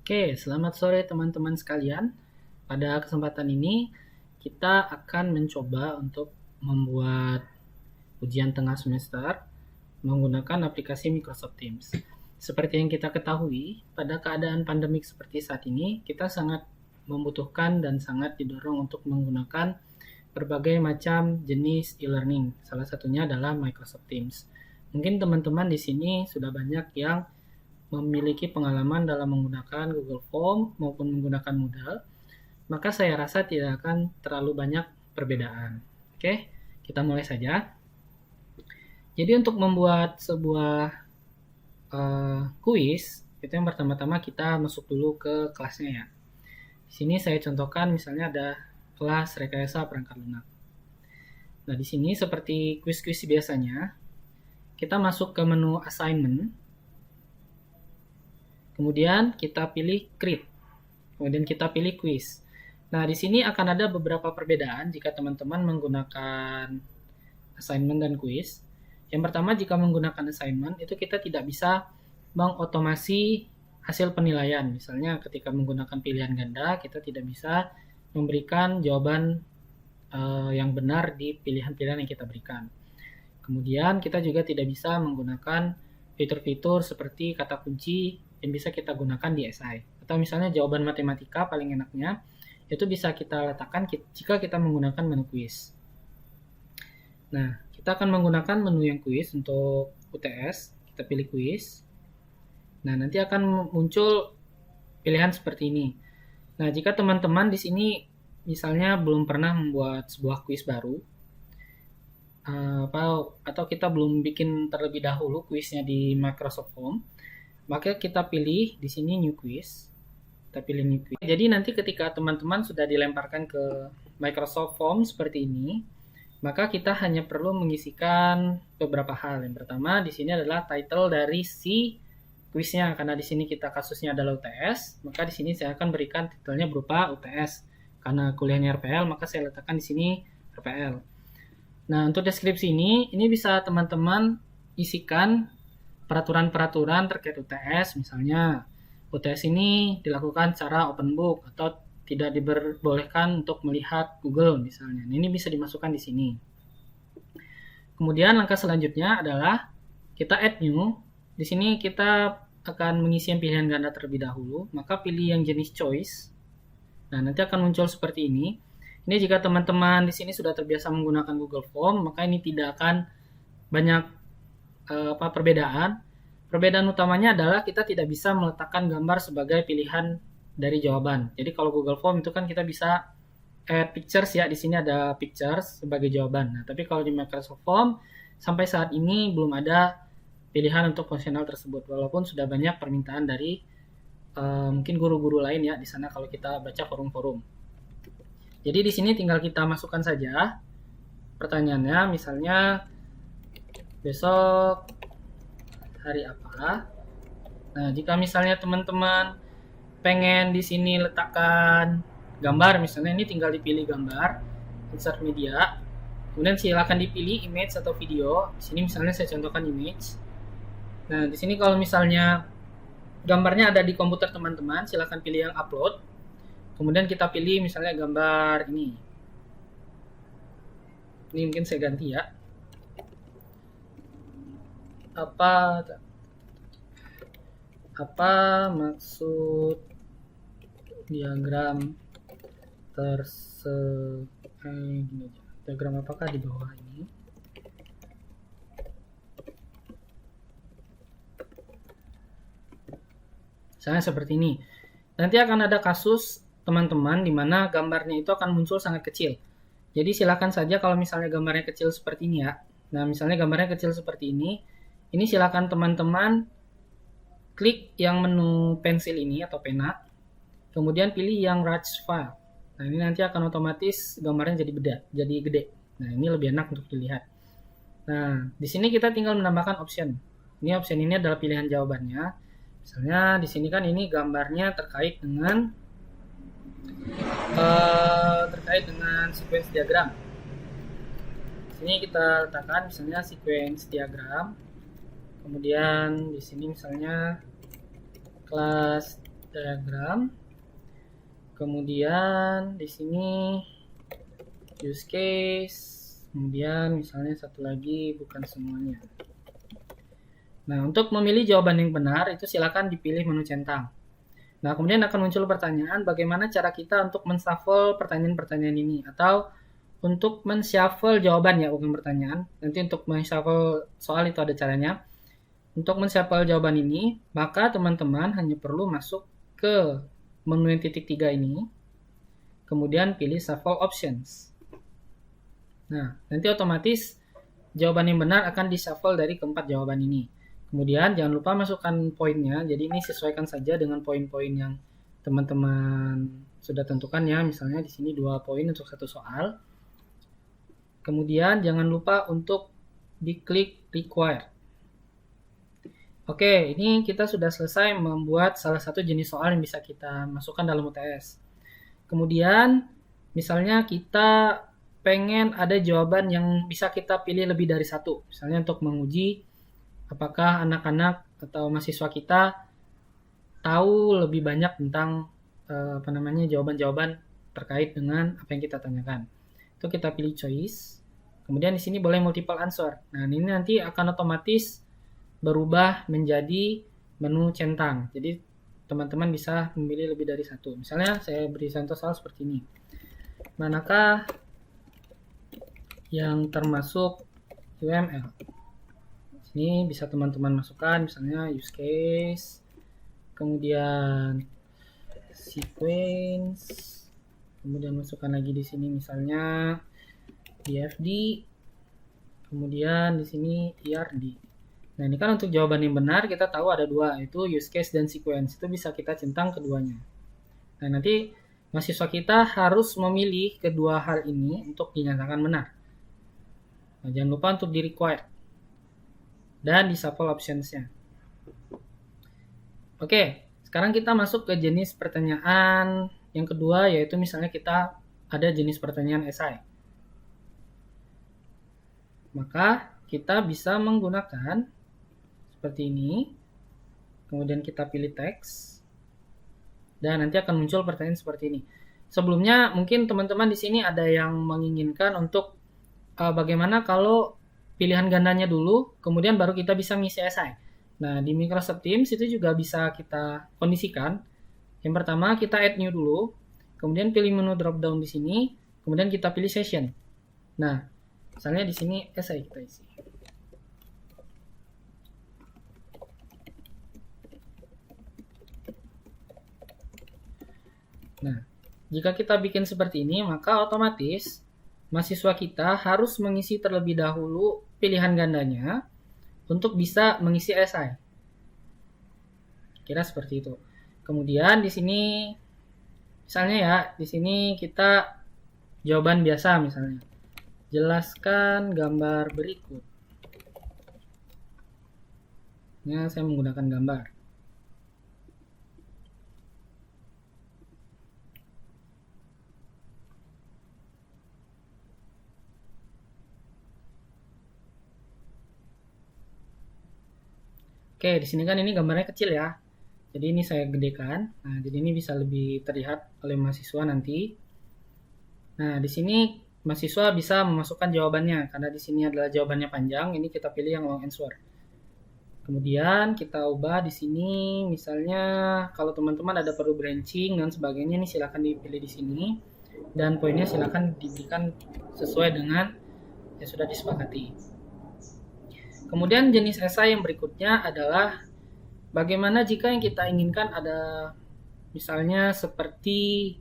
Oke, selamat sore teman-teman sekalian. Pada kesempatan ini, kita akan mencoba untuk membuat ujian tengah semester menggunakan aplikasi Microsoft Teams. Seperti yang kita ketahui, pada keadaan pandemik seperti saat ini, kita sangat membutuhkan dan sangat didorong untuk menggunakan berbagai macam jenis e-learning. Salah satunya adalah Microsoft Teams. Mungkin teman-teman di sini sudah banyak yang memiliki pengalaman dalam menggunakan Google Form maupun menggunakan Moodle, maka saya rasa tidak akan terlalu banyak perbedaan. Oke, kita mulai saja. Jadi untuk membuat sebuah kuis, itu yang pertama-tama kita masuk dulu ke kelasnya ya. Di sini saya contohkan misalnya ada kelas rekayasa perangkat lunak. Nah, di sini seperti kuis-kuis biasanya, kita masuk ke menu assignment. Kemudian kita pilih create. Kemudian kita pilih quiz. Nah, di sini akan ada beberapa perbedaan jika teman-teman menggunakan assignment dan quiz. Yang pertama, jika menggunakan assignment, itu kita tidak bisa mengotomasi hasil penilaian. Misalnya ketika menggunakan pilihan ganda, kita tidak bisa memberikan jawaban yang benar di pilihan-pilihan yang kita berikan. Kemudian kita juga tidak bisa menggunakan fitur-fitur seperti kata kunci yang bisa kita gunakan di SI. Atau misalnya jawaban matematika paling enaknya, itu bisa kita letakkan jika kita menggunakan menu quiz. Nah, kita akan menggunakan menu yang quiz untuk UTS. Kita pilih quiz. Nah, nanti akan muncul pilihan seperti ini. Nah, jika teman-teman di sini misalnya belum pernah membuat sebuah quiz baru, atau kita belum bikin terlebih dahulu kuisnya di Microsoft Form, maka kita pilih di sini new quiz. Kita pilih new quiz. Jadi nanti ketika teman-teman sudah dilemparkan ke Microsoft Form seperti ini, maka kita hanya perlu mengisikan beberapa hal. Yang pertama di sini adalah title dari si kuisnya, karena di sini kita kasusnya adalah UTS, maka di sini saya akan berikan titelnya berupa UTS. Karena kuliahnya RPL, maka saya letakkan di sini RPL. Nah, untuk deskripsi ini bisa teman-teman isikan peraturan-peraturan terkait UTS, misalnya UTS ini dilakukan secara open book atau tidak diperbolehkan untuk melihat Google misalnya. Nah, ini bisa dimasukkan di sini. Kemudian langkah selanjutnya adalah kita add new. Di sini kita akan mengisi yang pilihan ganda terlebih dahulu, maka pilih yang jenis choice. Nah, nanti akan muncul seperti ini. Ini jika teman-teman di sini sudah terbiasa menggunakan Google Form, maka ini tidak akan banyak perbedaan. Perbedaan utamanya adalah kita tidak bisa meletakkan gambar sebagai pilihan dari jawaban. Jadi kalau Google Form itu kan kita bisa add pictures ya, di sini ada pictures sebagai jawaban. Nah, tapi kalau di Microsoft Form sampai saat ini belum ada pilihan untuk fungsional tersebut, walaupun sudah banyak permintaan dari mungkin guru-guru lain ya di sana kalau kita baca forum-forum. Jadi di sini tinggal kita masukkan saja pertanyaannya, misalnya besok hari apa. Nah, jika misalnya teman-teman pengen di sini letakkan gambar, misalnya ini tinggal dipilih gambar, insert media, kemudian silakan dipilih image atau video. Di sini misalnya saya contohkan image. Nah, di sini kalau misalnya gambarnya ada di komputer teman-teman, silakan pilih yang upload. Kemudian kita pilih misalnya gambar ini. Ini mungkin saya ganti ya. Apa maksud diagram diagram apakah di bawah ini? Misalnya seperti ini. Nanti akan ada kasus teman-teman di mana gambarnya itu akan muncul sangat kecil. Jadi silakan saja kalau misalnya gambarnya kecil seperti ini ya. Nah, misalnya gambarnya kecil seperti ini silakan teman-teman klik yang menu pensil ini atau pena, kemudian pilih yang large file. Nah, ini nanti akan otomatis gambarnya jadi gede. Nah, ini lebih enak untuk dilihat. Nah, di sini kita tinggal menambahkan option. Ini option ini adalah pilihan jawabannya. Misalnya di sini kan ini gambarnya terkait dengan sequence diagram. Di sini kita letakkan misalnya sequence diagram. Kemudian di sini misalnya kelas diagram. Kemudian di sini use case. Kemudian misalnya satu lagi bukan semuanya. Nah, untuk memilih jawaban yang benar itu silakan dipilih menu centang. Nah, kemudian akan muncul pertanyaan bagaimana cara kita untuk men-shuffle pertanyaan-pertanyaan ini atau untuk men-shuffle jawaban ya, bukan pertanyaan. Nanti untuk men-shuffle soal itu ada caranya. Untuk men-shuffle jawaban ini, maka teman-teman hanya perlu masuk ke menu yang titik 3 ini, kemudian pilih shuffle options. Nah, nanti otomatis jawaban yang benar akan di-shuffle dari keempat jawaban ini. Kemudian jangan lupa masukkan poinnya, jadi ini sesuaikan saja dengan poin-poin yang teman-teman sudah tentukan ya, misalnya di sini 2 poin untuk satu soal. Kemudian jangan lupa untuk diklik require. Oke, ini kita sudah selesai membuat salah satu jenis soal yang bisa kita masukkan dalam UTS. Kemudian, misalnya kita pengen ada jawaban yang bisa kita pilih lebih dari satu. Misalnya untuk menguji apakah anak-anak atau mahasiswa kita tahu lebih banyak tentang jawaban-jawaban terkait dengan apa yang kita tanyakan. Itu kita pilih choice. Kemudian di sini boleh multiple answer. Nah, ini nanti akan otomatis berubah menjadi menu centang. Jadi teman-teman bisa memilih lebih dari satu. Misalnya saya beri contoh soal seperti ini. Manakah yang termasuk UML? Ini bisa teman-teman masukkan misalnya use case, kemudian sequence, kemudian masukkan lagi di sini misalnya DFD, kemudian di sini ERD. Nah, ini kan untuk jawaban yang benar kita tahu ada dua, yaitu use case dan sequence. Itu bisa kita centang keduanya. Nah, nanti mahasiswa kita harus memilih kedua hal ini untuk dinyatakan benar. Nah, jangan lupa untuk di require dan di shuffle options-nya. Oke, sekarang kita masuk ke jenis pertanyaan yang kedua, yaitu misalnya kita ada jenis pertanyaan esai. Maka kita bisa menggunakan seperti ini, kemudian kita pilih teks, dan nanti akan muncul pertanyaan seperti ini. Sebelumnya mungkin teman-teman di sini ada yang menginginkan untuk bagaimana kalau pilihan gandanya dulu, kemudian baru kita bisa ngisi esai. Nah, di Microsoft Teams itu juga bisa kita kondisikan. Yang pertama kita add new dulu, kemudian pilih menu drop down di sini, kemudian kita pilih session. Nah, misalnya di sini esai kita isi. Nah, jika kita bikin seperti ini, maka otomatis mahasiswa kita harus mengisi terlebih dahulu pilihan gandanya untuk bisa mengisi esai. Kira seperti itu. Kemudian di sini, misalnya ya, di sini kita jawaban biasa misalnya. Jelaskan gambar berikut. Ini saya menggunakan gambar. Oke, di sini kan ini gambarnya kecil ya. Jadi ini saya gedekan. Nah, jadi ini bisa lebih terlihat oleh mahasiswa nanti. Nah, di sini mahasiswa bisa memasukkan jawabannya karena di sini adalah jawabannya panjang. Ini kita pilih yang long answer. Kemudian kita ubah di sini, misalnya kalau teman-teman ada perlu branching dan sebagainya, ini silakan dipilih di sini. Dan poinnya silakan diberikan sesuai dengan yang sudah disepakati. Kemudian jenis esai yang berikutnya adalah bagaimana jika yang kita inginkan ada misalnya seperti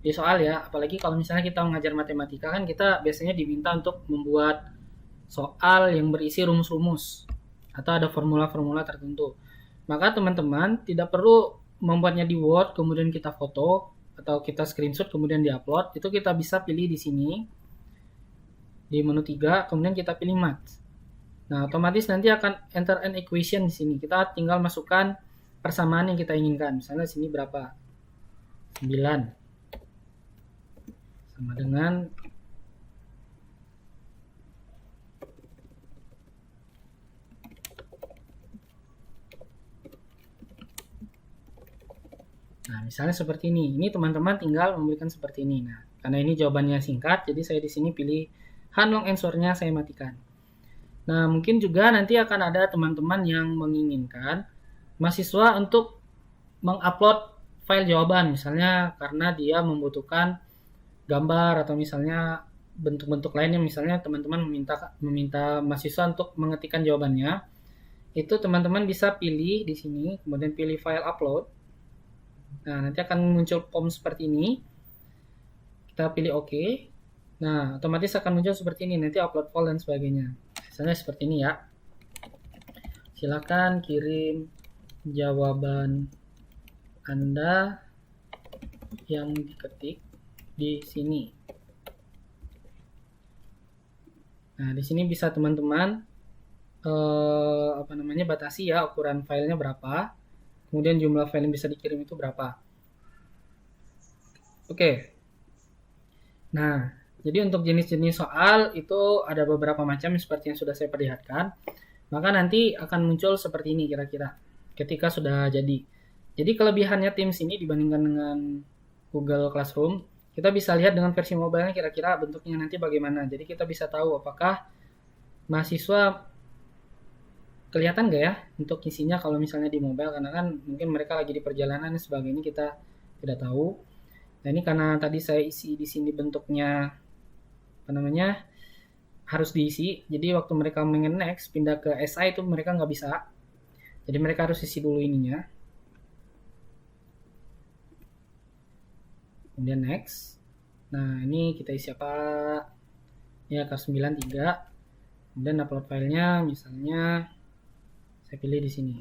di soal ya, apalagi kalau misalnya kita mengajar matematika kan kita biasanya diminta untuk membuat soal yang berisi rumus-rumus atau ada formula-formula tertentu. Maka teman-teman tidak perlu membuatnya di Word kemudian kita foto atau kita screenshot kemudian diupload. Itu kita bisa pilih di sini di menu 3 kemudian kita pilih Math. Nah, otomatis nanti akan enter an equation di sini. Kita tinggal masukkan persamaan yang kita inginkan. Misalnya sini berapa? 9. Sama dengan Nah, misalnya seperti ini. Ini teman-teman tinggal memberikan seperti ini. Nah, karena ini jawabannya singkat, jadi saya di sini pilih Han long answer-nya saya matikan. Nah, mungkin juga nanti akan ada teman-teman yang menginginkan mahasiswa untuk mengupload file jawaban, misalnya karena dia membutuhkan gambar atau misalnya bentuk-bentuk lainnya, misalnya teman-teman meminta mahasiswa untuk mengetikkan jawabannya. Itu teman-teman bisa pilih di sini, kemudian pilih file upload. Nah, nanti akan muncul form seperti ini. Kita pilih OK. Nah, otomatis akan muncul seperti ini, nanti upload file dan sebagainya. Misalnya seperti ini ya. Silakan kirim jawaban Anda yang diketik di sini. Nah, di sini bisa teman-teman batasi ya ukuran filenya berapa. Kemudian jumlah file yang bisa dikirim itu berapa. Oke. Nah, jadi untuk jenis-jenis soal itu ada beberapa macam seperti yang sudah saya perlihatkan. Maka nanti akan muncul seperti ini kira-kira ketika sudah jadi. Jadi kelebihannya Teams ini dibandingkan dengan Google Classroom, kita bisa lihat dengan versi mobile kira-kira bentuknya nanti bagaimana. Jadi kita bisa tahu apakah mahasiswa kelihatan nggak ya untuk isinya kalau misalnya di mobile, karena kan mungkin mereka lagi di perjalanan dan sebagainya, kita tidak tahu. Nah, ini karena tadi saya isi di sini bentuknya harus diisi, jadi waktu mereka pengen next pindah ke SI itu mereka nggak bisa, jadi mereka harus isi dulu ininya, kemudian next. Nah, ini kita isi apa ya, K93, kemudian upload filenya misalnya saya pilih di sini.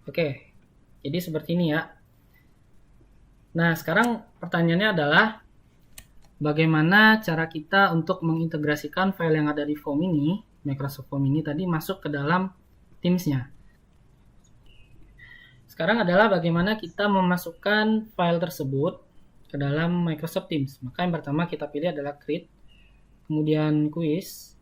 Oke, jadi seperti ini ya. Nah, sekarang pertanyaannya adalah bagaimana cara kita untuk mengintegrasikan file yang ada di form ini, Microsoft Form ini tadi, masuk ke dalam Teams-nya. Sekarang adalah bagaimana kita memasukkan file tersebut ke dalam Microsoft Teams. Maka yang pertama kita pilih adalah create, kemudian quiz,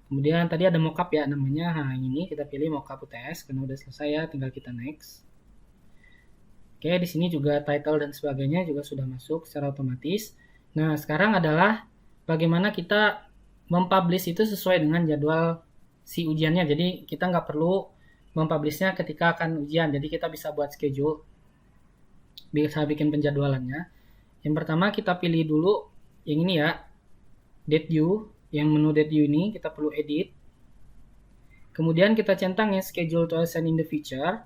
kemudian tadi ada mockup ya namanya. Nah, ini kita pilih mockup UTS karena udah selesai ya, tinggal kita next. Oke, di sini juga title dan sebagainya juga sudah masuk secara otomatis. Nah, sekarang adalah bagaimana kita mempublish itu sesuai dengan jadwal si ujiannya. Jadi kita nggak perlu mempublishnya ketika akan ujian. Jadi kita bisa buat schedule, bisa bikin penjadwalannya. Yang pertama kita pilih dulu yang ini ya, date due. Yang menu date due ini kita perlu edit. Kemudian kita centang ya schedule to assign in the future.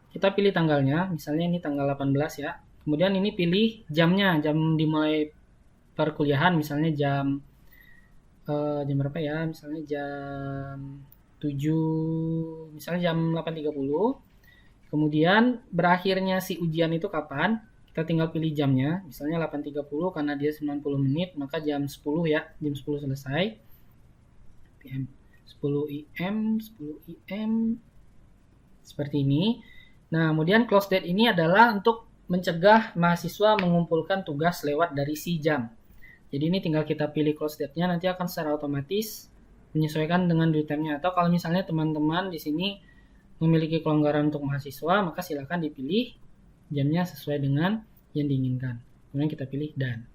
Kita pilih tanggalnya, misalnya ini tanggal 18 ya. Kemudian ini pilih jamnya, jam dimulai perkuliahan, misalnya jam berapa ya? Misalnya jam 7, misalnya jam 8.30. Kemudian berakhirnya si ujian itu kapan? Kita tinggal pilih jamnya, misalnya 8.30 karena dia 90 menit, maka jam 10 ya, jam 10 selesai. PM 10 IM, 10 IM seperti ini. Nah, kemudian close date ini adalah untuk mencegah mahasiswa mengumpulkan tugas lewat dari si jam. Jadi ini tinggal kita pilih close date-nya, nanti akan secara otomatis menyesuaikan dengan due time-nya. Atau kalau misalnya teman-teman di sini memiliki kelonggaran untuk mahasiswa, maka silakan dipilih jamnya sesuai dengan yang diinginkan. Kemudian kita pilih done.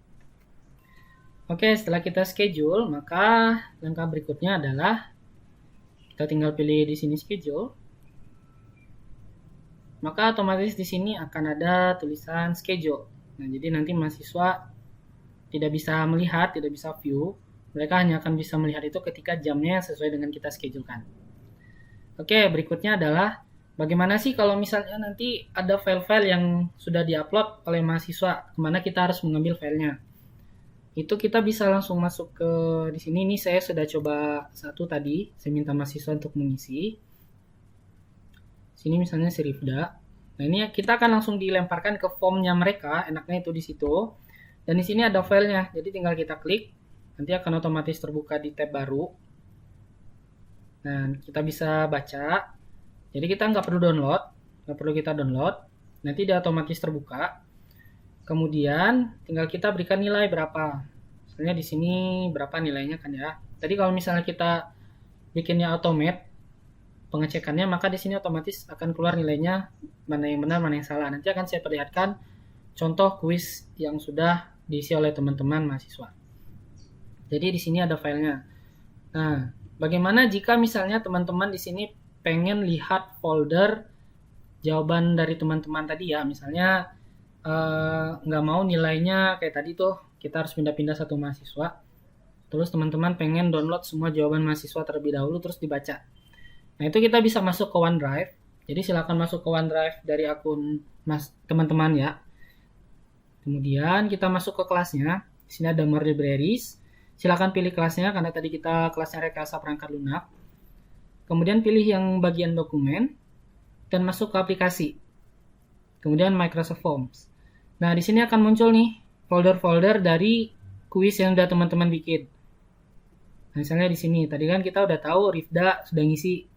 Oke, setelah kita schedule, maka langkah berikutnya adalah kita tinggal pilih di sini schedule. Maka otomatis di sini akan ada tulisan schedule. Nah, jadi nanti mahasiswa tidak bisa melihat, tidak bisa view. Mereka hanya akan bisa melihat itu ketika jamnya sesuai dengan kita schedulekan. Oke, berikutnya adalah bagaimana sih kalau misalnya nanti ada file-file yang sudah diupload oleh mahasiswa, kemana kita harus mengambil filenya? Itu kita bisa langsung masuk ke di sini. Ini saya sudah coba satu tadi, saya minta mahasiswa untuk mengisi. Sini misalnya Sirifda. Nah, ini kita akan langsung dilemparkan ke formnya mereka, enaknya itu di situ. Dan di sini ada filenya, jadi tinggal kita klik, nanti akan otomatis terbuka di tab baru. Nah, kita bisa baca. Jadi kita nggak perlu download, nggak perlu kita download. Nanti dia otomatis terbuka. Kemudian tinggal kita berikan nilai berapa. Misalnya di sini berapa nilainya kan ya. Tadi kalau misalnya kita bikinnya automate pengecekannya, maka di sini otomatis akan keluar nilainya mana yang benar, mana yang salah. Nanti akan saya perlihatkan contoh kuis yang sudah diisi oleh teman-teman mahasiswa. Jadi di sini ada filenya. Nah, bagaimana jika misalnya teman-teman di sini pengen lihat folder jawaban dari teman-teman tadi ya, misalnya nggak mau nilainya kayak tadi tuh, kita harus pindah-pindah satu mahasiswa. Terus teman-teman pengen download semua jawaban mahasiswa terlebih dahulu terus dibaca. Nah, itu kita bisa masuk ke OneDrive. Jadi silakan masuk ke OneDrive dari akun teman-teman ya. Kemudian kita masuk ke kelasnya. Di sini ada More Libraries. Silakan pilih kelasnya karena tadi kita kelasnya rekayasa perangkat lunak. Kemudian pilih yang bagian dokumen dan masuk ke aplikasi. Kemudian Microsoft Forms. Nah, di sini akan muncul nih folder-folder dari kuis yang sudah teman-teman bikin. Nah, misalnya di sini, tadi kan kita udah tahu Rifda sudah ngisi.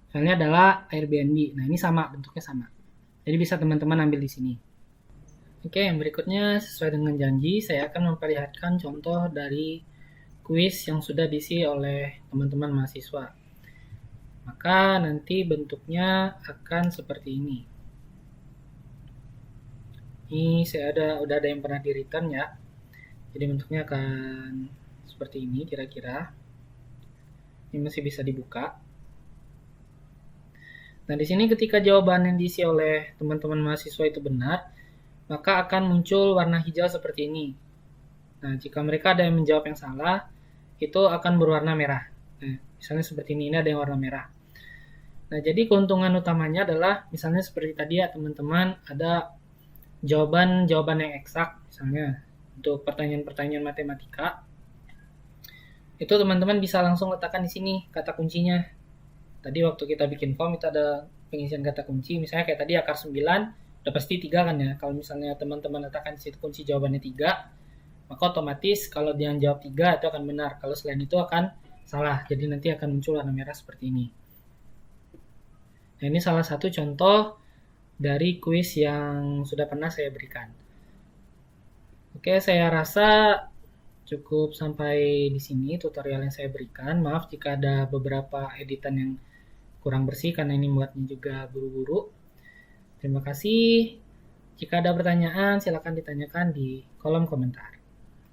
Filenya adalah Airbnb. Nah, ini sama, bentuknya sama. Jadi bisa teman-teman ambil di sini. Oke, yang berikutnya sesuai dengan janji, saya akan memperlihatkan contoh dari kuis yang sudah diisi oleh teman-teman mahasiswa. Maka nanti bentuknya akan seperti ini. Ini saya udah ada yang pernah di return ya. Jadi bentuknya akan seperti ini kira-kira. Ini masih bisa dibuka. Nah, di sini ketika jawaban yang diisi oleh teman-teman mahasiswa itu benar, maka akan muncul warna hijau seperti ini. Nah, jika mereka ada yang menjawab yang salah, itu akan berwarna merah. Nah, misalnya seperti ini ada yang warna merah. Nah, jadi keuntungan utamanya adalah misalnya seperti tadi ya teman-teman, ada jawaban yang eksak, misalnya untuk pertanyaan-pertanyaan matematika, itu teman-teman bisa langsung letakkan di sini kata kuncinya. Tadi waktu kita bikin form itu ada pengisian kata kunci, misalnya kayak tadi akar 9, udah pasti 3 kan ya. Kalau misalnya teman-teman letakkan di situ kunci jawabannya 3, maka otomatis kalau dia jawab 3 itu akan benar. Kalau selain itu akan salah. Jadi nanti akan muncul warna merah seperti ini. Nah, ini salah satu contoh dari kuis yang sudah pernah saya berikan. Oke, saya rasa cukup sampai di sini tutorial yang saya berikan. Maaf jika ada beberapa editan yang kurang bersih karena ini buatnya juga buru-buru. Terima kasih. Jika ada pertanyaan, silakan ditanyakan di kolom komentar.